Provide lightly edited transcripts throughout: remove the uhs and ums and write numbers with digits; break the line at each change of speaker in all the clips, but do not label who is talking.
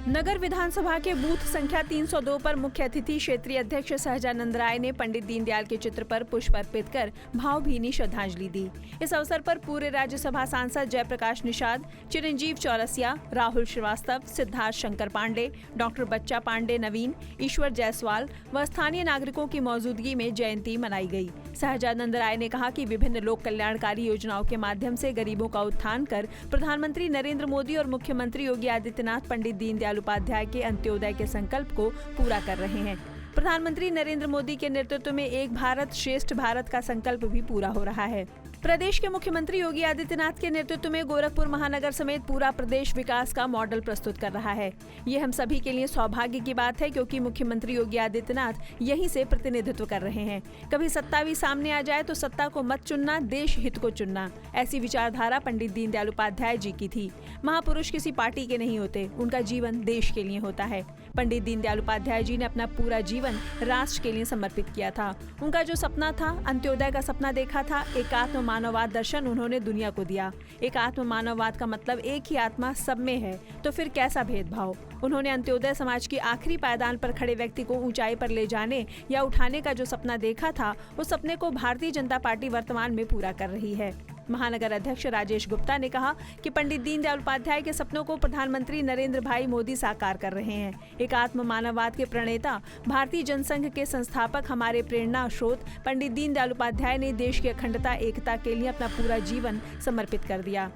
नगर विधानसभा के बूथ संख्या 302 पर मुख्य अतिथि क्षेत्रीय अध्यक्ष सहजानंद राय ने पंडित दीनदयाल के चित्र पर पुष्प अर्पित कर भावभीनी श्रद्धांजलि दी। इस अवसर पर पूर्व राज्यसभा सांसद जयप्रकाश निषाद, चिरंजीव चौरसिया, राहुल श्रीवास्तव, सिद्धार्थ शंकर पांडे, डॉक्टर बच्चा पांडे नवीन, ईश्वर जायसवाल व स्थानीय नागरिकों की मौजूदगी में जयंती मनाई गई। सहजानंद राय ने कहा कि विभिन्न लोक कल्याणकारी योजनाओं के माध्यम से गरीबों का उत्थान कर प्रधानमंत्री नरेंद्र मोदी और मुख्यमंत्री योगी आदित्यनाथ पंडित दीनदयाल उपाध्याय के अंत्योदय के संकल्प को पूरा कर रहे हैं। प्रधानमंत्री नरेंद्र मोदी के नेतृत्व में एक भारत श्रेष्ठ भारत का संकल्प भी पूरा हो रहा है। प्रदेश के मुख्यमंत्री योगी आदित्यनाथ के नेतृत्व में गोरखपुर महानगर समेत पूरा प्रदेश विकास का मॉडल प्रस्तुत कर रहा है। ये हम सभी के लिए सौभाग्य की बात है, क्योंकि मुख्यमंत्री योगी आदित्यनाथ यहीं से प्रतिनिधित्व कर रहे हैं। कभी सत्ता भी सामने आ जाए तो सत्ता को मत चुनना, देश हित को चुनना, ऐसी विचारधारा पंडित दीनदयाल उपाध्याय जी की थी। महापुरुष किसी पार्टी के नहीं होते, उनका जीवन देश के लिए होता है। पंडित दीनदयाल उपाध्याय जी ने अपना पूरा जीवन राष्ट्र के लिए समर्पित किया था। उनका जो सपना था, अंत्योदय का सपना देखा था, एकात्म मानववाद दर्शन उन्होंने दुनिया को दिया। एकात्म मानववाद का मतलब एक ही आत्मा सब में है, तो फिर कैसा भेदभाव। उन्होंने अंत्योदय समाज की आखिरी पायदान पर खड़े व्यक्ति को ऊंचाई पर ले जाने या उठाने का जो सपना देखा था, उस सपने को भारतीय जनता पार्टी वर्तमान में पूरा कर रही है। महानगर अध्यक्ष राजेश गुप्ता ने कहा कि पंडित दीनदयाल उपाध्याय के सपनों को प्रधानमंत्री नरेंद्र भाई मोदी साकार कर रहे हैं। एकात्म मानववाद के प्रणेता, भारतीय जनसंघ के संस्थापक, हमारे प्रेरणा स्रोत पंडित दीनदयाल उपाध्याय ने देश की अखंडता एकता के लिए अपना पूरा जीवन समर्पित कर दिया।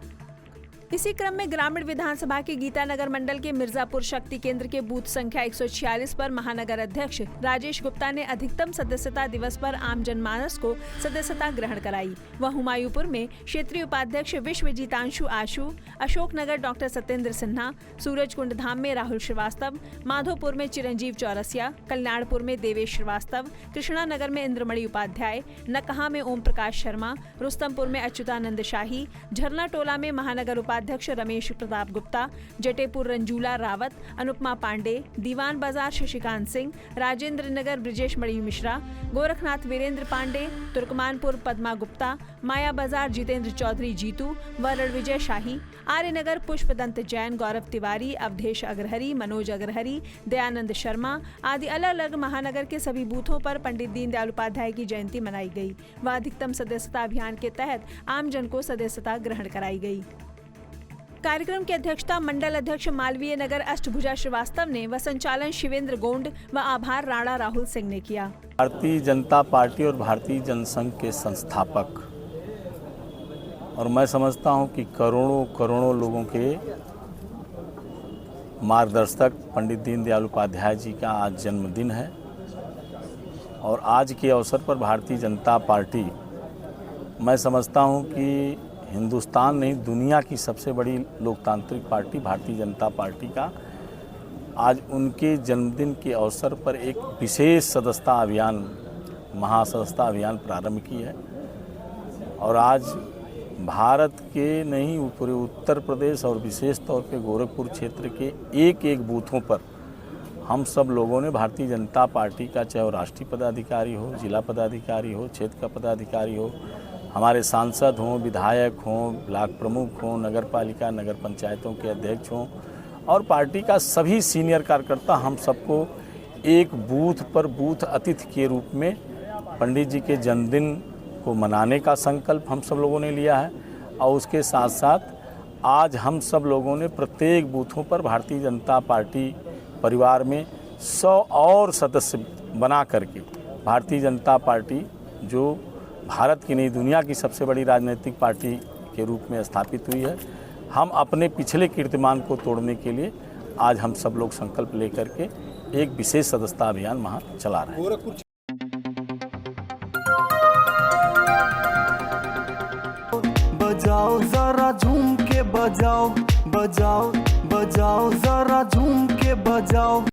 इसी क्रम में ग्रामीण विधानसभा के गीतानगर मंडल के मिर्जापुर शक्ति केंद्र के बूथ संख्या 146 पर महानगर अध्यक्ष राजेश गुप्ता ने अधिकतम सदस्यता दिवस पर आम जनमानस को सदस्यता ग्रहण कराई। वह हुमायूंपुर में क्षेत्रीय उपाध्यक्ष विश्वजीतांशु आशु, अशोकनगर डॉक्टर सत्येंद्र सिन्हा, सूरजकुंड धाम में राहुल श्रीवास्तव, माधोपुर में चिरंजीव चौरसिया, कल्याणपुर में देवेश श्रीवास्तव, कृष्णानगर में इंद्रमणि उपाध्याय, नकहा में ओम प्रकाश शर्मा, रुस्तमपुर में अच्युतानंद शाही, झरना टोला में महानगर अध्यक्ष रमेश प्रताप गुप्ता, जटेपुर रंजूला रावत, अनुपमा पांडे, दीवान बाजार शशिकांत सिंह, राजेंद्र नगर ब्रिजेश मणि मिश्रा, गोरखनाथ वीरेंद्र पांडे, तुर्कमानपुर पद्मा गुप्ता, माया बाजार जितेंद्र चौधरी जीतू व रणविजय शाही, आर्यनगर पुष्पदंत जैन, गौरव तिवारी, अवधेश अग्रहरी, मनोज अग्रहरी, दयानंद शर्मा आदि अलग अलग महानगर के सभी बूथों पर पंडित दीनदयाल उपाध्याय की जयंती मनाई गई व अधिकतम सदस्यता अभियान के तहत आमजन को सदस्यता ग्रहण कराई गई। कार्यक्रम की अध्यक्षता मंडल अध्यक्ष मालवीय नगर अष्टभुजा श्रीवास्तव ने व संचालन शिवेंद्र गोंड व आभार राणा राहुल सिंह ने किया।
भारतीय जनता पार्टी और भारतीय जनसंघ के संस्थापक, और मैं समझता हूं कि करोड़ों करोड़ों लोगों के मार्गदर्शक पंडित दीनदयाल उपाध्याय जी का आज जन्मदिन है। और आज के अवसर पर भारतीय जनता पार्टी, मैं समझता हूं कि हिंदुस्तान नहीं, दुनिया की सबसे बड़ी लोकतांत्रिक पार्टी भारतीय जनता पार्टी का आज उनके जन्मदिन के अवसर पर एक विशेष सदस्यता अभियान, महासदस्यता अभियान प्रारंभ की है। और आज भारत के नहीं, पूरे उत्तर प्रदेश और विशेष तौर पे गोरखपुर क्षेत्र के एक एक बूथों पर हम सब लोगों ने भारतीय जनता पार्टी का, चाहे वो राष्ट्रीय पदाधिकारी हो, जिला पदाधिकारी हो, क्षेत्र का पदाधिकारी हो, हमारे सांसद हों, विधायक हों, ब्लॉक प्रमुख हों, नगर पालिका नगर पंचायतों के अध्यक्ष हों और पार्टी का सभी सीनियर कार्यकर्ता, हम सबको एक बूथ पर बूथ अतिथि के रूप में पंडित जी के जन्मदिन को मनाने का संकल्प हम सब लोगों ने लिया है। और उसके साथ साथ आज हम सब लोगों ने प्रत्येक बूथों पर भारतीय जनता पार्टी परिवार में 100 और सदस्य बना करके भारतीय जनता पार्टी, जो भारत की नहीं दुनिया की सबसे बड़ी राजनीतिक पार्टी के रूप में स्थापित हुई है, हम अपने पिछले कीर्तिमान को तोड़ने के लिए आज हम सब लोग संकल्प लेकर के एक विशेष सदस्यता अभियान वहाँ चला रहे हैं।
बजाओ जरा झूम के बजाओ, बजाओ बजाओ जरा झूम के बजाओ।